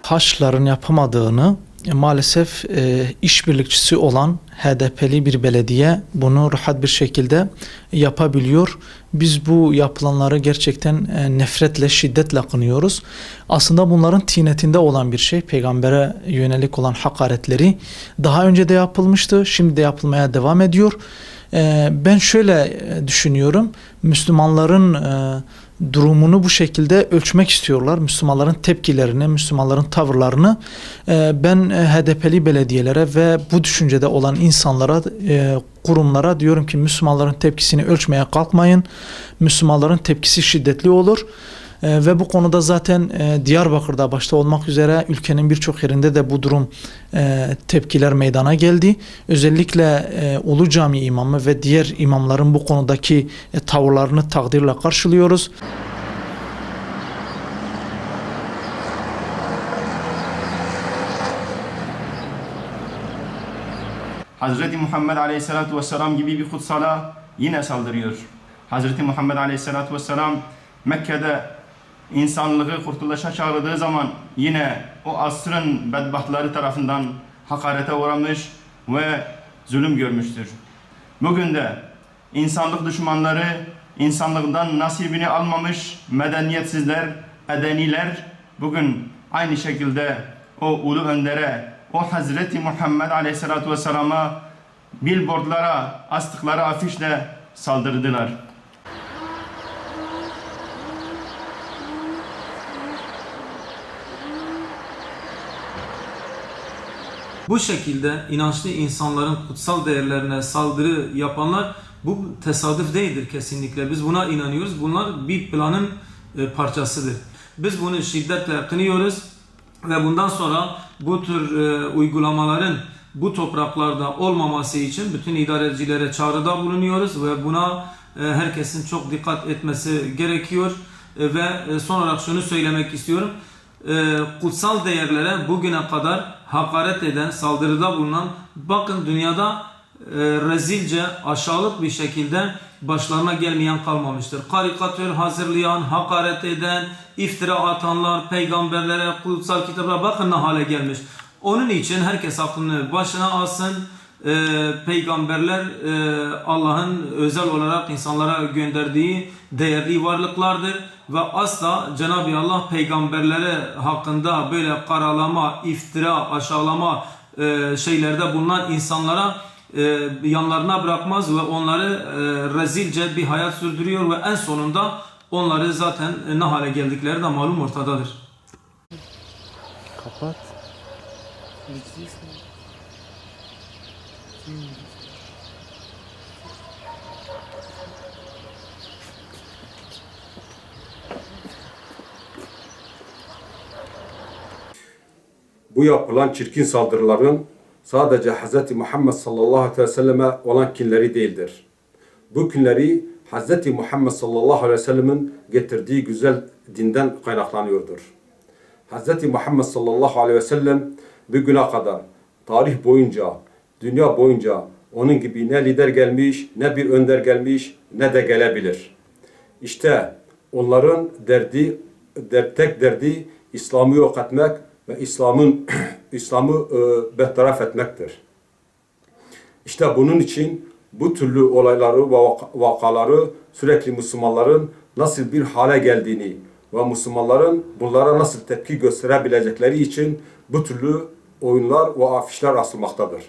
Haçlıların yapamadığını maalesef işbirlikçisi olan HDP'li bir belediye bunu rahat bir şekilde yapabiliyor. Biz bu yapılanları gerçekten nefretle, şiddetle kınıyoruz. Aslında bunların tinetinde olan bir şey. Peygambere yönelik olan hakaretleri daha önce de yapılmıştı, şimdi de yapılmaya devam ediyor. Ben şöyle düşünüyorum, Müslümanların durumunu bu şekilde ölçmek istiyorlar. Müslümanların tepkilerini, Müslümanların tavırlarını. Ben HDP'li belediyelere ve bu düşüncede olan insanlara, kurumlara diyorum ki Müslümanların tepkisini ölçmeye kalkmayın. Müslümanların tepkisi şiddetli olur. Ve bu konuda zaten Diyarbakır'da başta olmak üzere ülkenin birçok yerinde de bu durum tepkiler meydana geldi. Özellikle Ulu Cami imamı ve diğer imamların bu konudaki tavırlarını takdirle karşılıyoruz. Hazreti Muhammed Aleyhisselatü Vesselam gibi bir kutsala yine saldırıyor. Hazreti Muhammed Aleyhisselatü Vesselam Mekke'de insanlığı kurtuluşa çağırdığı zaman yine o asrın bedbahtları tarafından hakarete uğramış ve zulüm görmüştür. Bugün de insanlık düşmanları, insanlıktan nasibini almamış medeniyetsizler, edeniler bugün aynı şekilde o ulu öndere, o Hazreti Muhammed Aleyhisselatü Vesselam'a billboardlara astıkları afişle saldırdılar. Bu şekilde inançlı insanların kutsal değerlerine saldırı yapanlar bu tesadüf değildir kesinlikle. Biz buna inanıyoruz. Bunlar bir planın parçasıdır. Biz bunu şiddetle kınıyoruz ve bundan sonra bu tür uygulamaların bu topraklarda olmaması için bütün idarecilere çağrıda bulunuyoruz ve buna herkesin çok dikkat etmesi gerekiyor. Ve son olarak şunu söylemek istiyorum. Kutsal değerlere bugüne kadar hakaret eden, saldırıda bulunan, bakın dünyada rezilce, aşağılık bir şekilde başlarına gelmeyen kalmamıştır. Karikatür hazırlayan, hakaret eden, iftira atanlar, peygamberlere, kutsal kitaplara bakın ne hale gelmiş. Onun için herkes aklını başına alsın. Peygamberler Allah'ın özel olarak insanlara gönderdiği değerli varlıklardır ve asla Cenab-ı Allah peygamberlere hakkında böyle karalama, iftira, aşağılama şeylerde bulunan insanlara yanlarına bırakmaz ve onları rezilce bir hayat sürdürüyor ve en sonunda onları zaten ne hale geldikleri de malum ortadadır. Kapat. Bu yapılan çirkin saldırıların sadece Hz. Muhammed sallallahu aleyhi ve selleme olan kinleri değildir. Bu kinleri Hz. Muhammed sallallahu aleyhi ve sellemin getirdiği güzel dinden kaynaklanıyordur. Hz. Muhammed sallallahu aleyhi ve sellem bugüne kadar tarih boyunca, dünya boyunca onun gibi ne lider gelmiş, ne bir önder gelmiş, ne de gelebilir. İşte onların tek derdi İslam'ı yok etmek ve İslam'ı bertaraf etmektir. İşte bunun için bu türlü olayları ve vakaları sürekli Müslümanların nasıl bir hale geldiğini ve Müslümanların bunlara nasıl tepki gösterebilecekleri için bu türlü oyunlar ve afişler asılmaktadır.